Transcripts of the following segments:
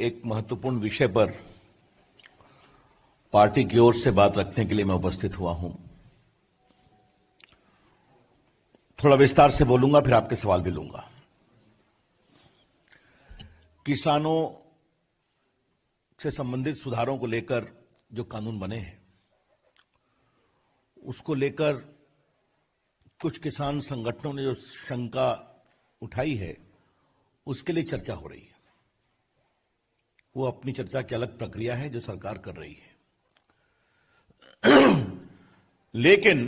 एक महत्वपूर्ण विषय पर पार्टी की ओर से बात रखने के लिए मैं उपस्थित हुआ हूं। थोड़ा विस्तार से बोलूंगा, फिर आपके सवाल भी लूंगा। किसानों से संबंधित सुधारों को लेकर जो कानून बने हैं, उसको लेकर कुछ किसान संगठनों ने जो शंका उठाई है, उसके लिए चर्चा हो रही है। वो अपनी चर्चा की अलग प्रक्रिया है जो सरकार कर रही है। लेकिन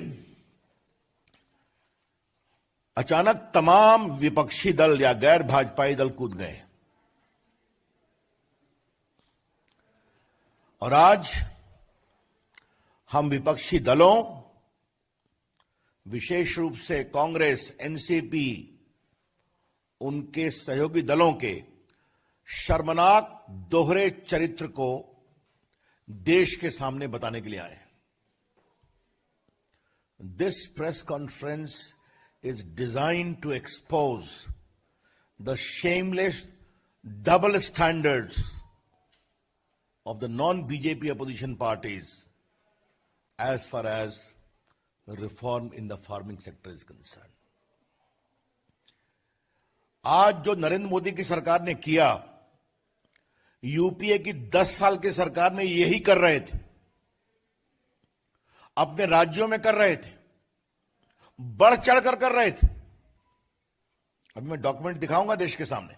अचानक तमाम विपक्षी दल या गैर भाजपाई दल कूद गए और आज हम विपक्षी दलों, विशेष रूप से कांग्रेस, एनसीपी, उनके सहयोगी दलों के शर्मनाक दोहरे चरित्र को देश के सामने बताने के लिए आए। This press conference is designed to expose the shameless double standards of the non-BJP opposition parties as far as reform in the farming sector is concerned. आज जो नरेंद्र मोदी की सरकार ने किया, यूपीए की 10 साल की सरकार ने यही कर रहे थे, अपने राज्यों में कर रहे थे, बढ़ चढ़कर कर रहे थे। अभी मैं डॉक्यूमेंट दिखाऊंगा देश के सामने।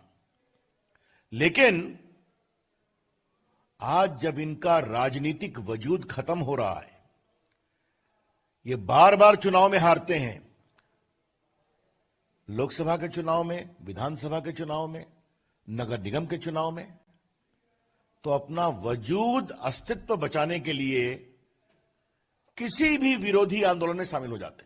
लेकिन आज जब इनका राजनीतिक वजूद खत्म हो रहा है, ये बार बार चुनाव में हारते हैं, लोकसभा के चुनाव में, विधानसभा के चुनाव में, नगर निगम के चुनाव में, तो अपना वजूद, अस्तित्व बचाने के लिए किसी भी विरोधी आंदोलन में शामिल हो जाते हैं।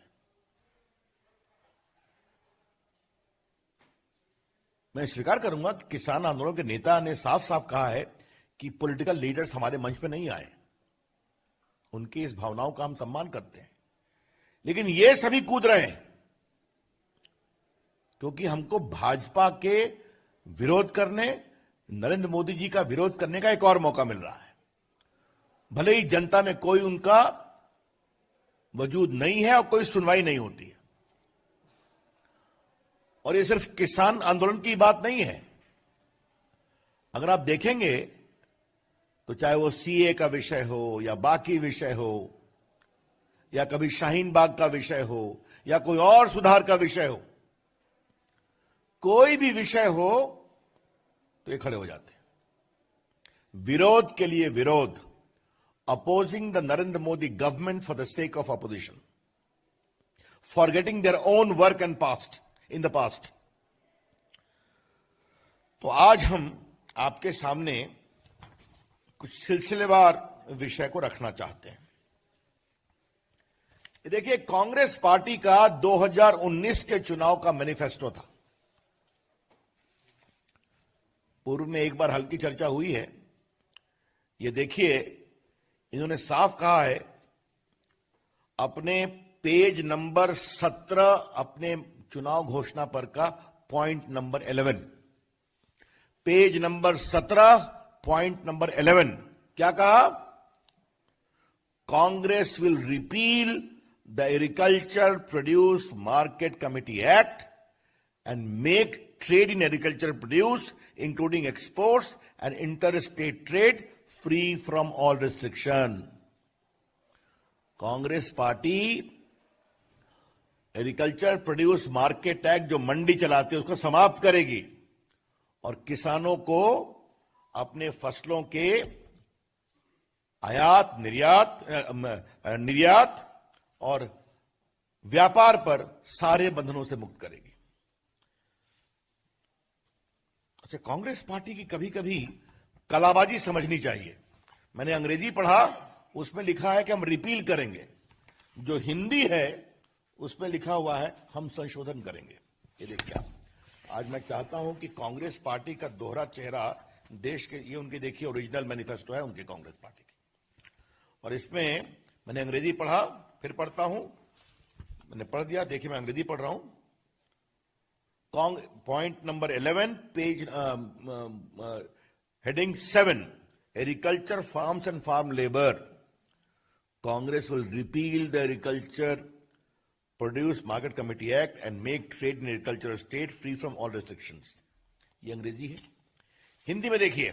मैं स्वीकार करूंगा कि किसान आंदोलन के नेता ने साफ साफ कहा है कि पॉलिटिकल लीडर्स हमारे मंच पे नहीं आए। उनकी इस भावनाओं का हम सम्मान करते हैं, लेकिन ये सभी कूद रहे हैं क्योंकि हमको भाजपा के विरोध करने, नरेंद्र मोदी जी का विरोध करने का एक और मौका मिल रहा है। भले ही जनता में कोई उनका वजूद नहीं है और कोई सुनवाई नहीं होती है। और ये सिर्फ किसान आंदोलन की बात नहीं है। अगर आप देखेंगे तो चाहे वो सीए का विषय हो या बाकी विषय हो या कभी शाहीन बाग का विषय हो या कोई और सुधार का विषय हो, कोई भी विषय हो तो ये खड़े हो जाते हैं। विरोध के लिए विरोध, opposing the Narendra Modi government for the sake of opposition, forgetting their own work and past in the past. तो आज हम आपके सामने कुछ सिलसिलेवार विषय को रखना चाहते हैं। देखिए, कांग्रेस पार्टी का 2019 के चुनाव का मैनिफेस्टो था। पूर्व में एक बार हल्की चर्चा हुई है। ये देखिए, इन्होंने साफ कहा है अपने पेज नंबर 17 अपने चुनाव घोषणा पर का point number 11, page number 17 point number 11 क्या कहा? Congress will repeal the agriculture produce market committee act and make trade in agriculture produce including exports and inter state trade free from all restriction. Congress party agriculture produce market act जो मंडी चलाते हैं उसको समाप्त करेगी और किसानों को अपने फसलों के आयात, निर्यात और व्यापार पर सारे बंधनों से मुक्त करेगी। अच्छा, कांग्रेस पार्टी की कभी कभी कलाबाजी समझनी चाहिए। मैंने अंग्रेजी पढ़ा, उसमें लिखा है कि हम रिपील करेंगे। जो हिंदी है उसमें लिखा हुआ है हम संशोधन करेंगे। ये देखिए, आज मैं चाहता हूं कि कांग्रेस पार्टी का दोहरा चेहरा देश के, ये उनकी देखिए ओरिजिनल मैनिफेस्टो है उनकी कांग्रेस पार्टी की, और इसमें मैंने अंग्रेजी पढ़ा, फिर पढ़ता हूं। मैंने पढ़ दिया, देखिए मैं अंग्रेजी पढ़ रहा हूं। Point number 11 page Heading 7, Agriculture, Farms and Farm Labor. Congress will repeal the Agriculture Produce Market Committee Act and make trade in agricultural state free from all restrictions. ये अंग्रेजी है. हिंदी में देखिए,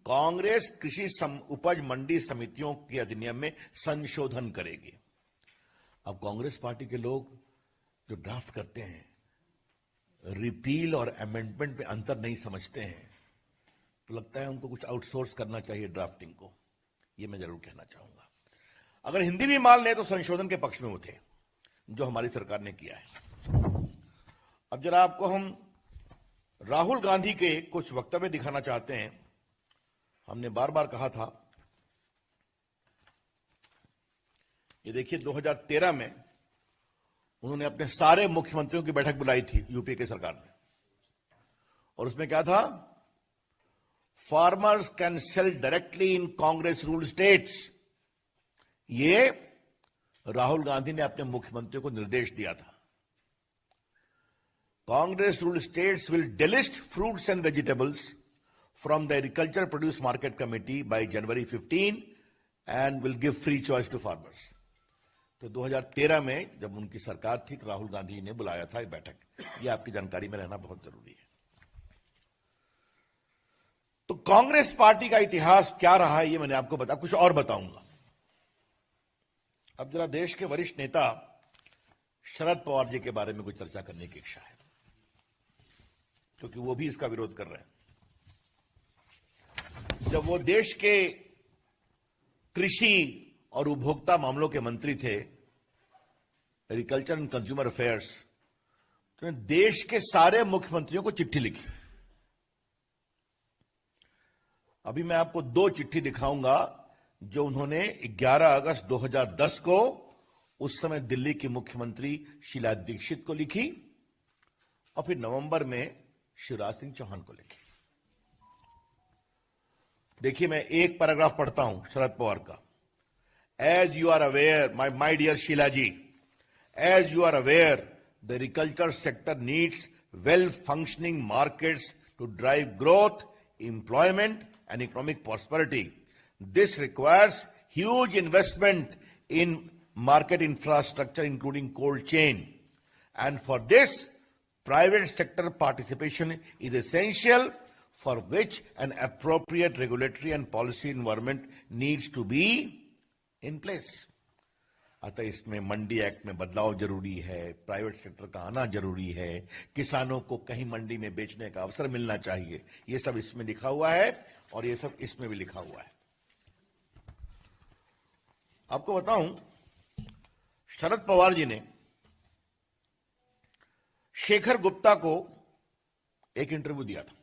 कांग्रेस कृषि उपज मंडी समितियों के अधिनियम में संशोधन करेगी. अब कांग्रेस पार्टी के लोग जो ड्राफ्ट करते हैं, रिपील और अमेंडमेंट में अंतर नहीं समझते हैं, तो लगता है उनको कुछ आउटसोर्स करना चाहिए ड्राफ्टिंग को. ये मैं जरूर कहना चाहूंगा. अगर हिंदी भी मान ले तो संशोधन के पक्ष में वो थे जो हमारी सरकार ने किया है. अब जरा आपको हम राहुल गांधी के कुछ वक्तव्य दिखाना चाहते हैं. हमने बार बार कहा था, ये देखिए 2013 में उन्होंने अपने सारे मुख्यमंत्रियों की बैठक बुलाई थी यूपीए की सरकार ने, और उसमें क्या था, farmers can sell directly in Congress ruled states. ये राहुल गांधी ने अपने मुख्यमंत्रियों को निर्देश दिया था. Congress ruled states will delist fruits and vegetables from the Agriculture Produce Market Committee by January 15 and will give free choice to farmers. तो 2013 में जब उनकी सरकार थी, राहुल गांधी ने बुलाया था ये बैठक. ये आपकी जानकारी में रहना बहुत जरूरी है. तो कांग्रेस पार्टी का इतिहास क्या रहा है ये मैंने आपको कुछ और बताऊंगा. अब जरा देश के वरिष्ठ नेता शरद पवार जी के बारे में कुछ चर्चा करने की इच्छा है, क्योंकि वो भी इसका विरोध कर रहे हैं. जब वो देश के कृषि और उपभोक्ता मामलों के मंत्री थे, एग्रीकल्चर एंड कंज्यूमर अफेयर्स, तो देश के सारे मुख्यमंत्रियों को चिट्ठी लिखी. अभी मैं आपको 2 चिट्ठी दिखाऊंगा जो उन्होंने 11 अगस्त 2010 को उस समय दिल्ली की मुख्यमंत्री शीला दीक्षित को लिखी, और फिर नवंबर में शिवराज सिंह चौहान को लिखी. देखिए, मैं एक पैराग्राफ पढ़ता हूं शरद पवार का. As you are aware, my dear Sheela ji, as you are aware, the agriculture sector needs well functioning markets to drive growth, employment and economic prosperity. This requires huge investment in market infrastructure including cold chain, and for this private sector participation is essential, for which an appropriate regulatory and policy environment needs to be in place. अतः इसमें मंडी act में बदलाव जरूरी है, private sector का आना जरूरी है, किसानों को कहीं मंडी में बेचने का अवसर मिलना चाहिए. ये सब इसमें लिखा हुआ है, और ये सब इसमें भी लिखा हुआ है. आपको बताऊं, शरद पवार जी ने शेखर गुप्ता को एक इंटरव्यू दिया था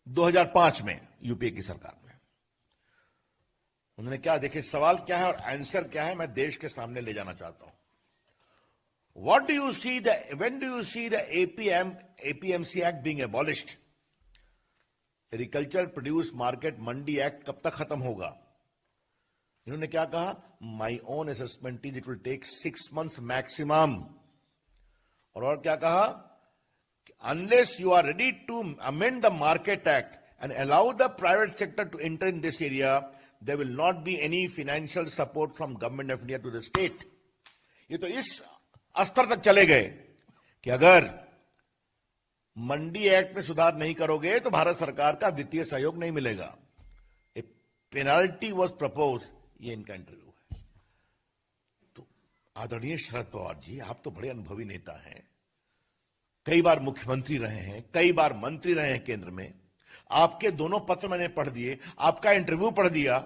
2005 में यूपीए की सरकार में. उन्होंने क्या, देखिए सवाल क्या है और आंसर क्या है, मैं देश के सामने ले जाना चाहता हूं. What do you see when do you see the APMC act being abolished? Agriculture produce market mandi act कब तक खत्म होगा? इन्होंने क्या कहा, my own assessment is it will take 6 months maximum. और क्या कहा, unless you are ready to amend the market act and allow the private sector to enter in this area, there will not be any financial support from government of India to the state. ये तो इस स्तर तक चले गए कि अगर मंडी act में सुधार नहीं करोगे तो भारत सरकार का वित्तीय सहयोग नहीं मिलेगा. ए पेनाल्टी वॉज प्रपोज. ये इनका इंटरव्यू है. तो आदरणीय शरद पवार जी, आप तो बड़े अनुभवी नेता हैं, कई बार मुख्यमंत्री रहे हैं, कई बार मंत्री रहे हैं केंद्र में. आपके दोनों पत्र मैंने पढ़ दिए, आपका इंटरव्यू पढ़ दिया.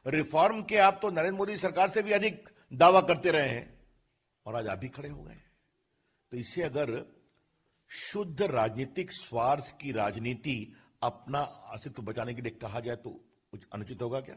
रिफॉर्म के आप तो नरेंद्र मोदी सरकार से भी अधिक दावा करते रहे हैं, और आज आप भी खड़े हो गए. तो इसे अगर शुद्ध राजनीतिक स्वार्थ की राजनीति अपना अस्तित्व बचाने के लिए कहा जाए तो कुछ अनुचित होगा क्या?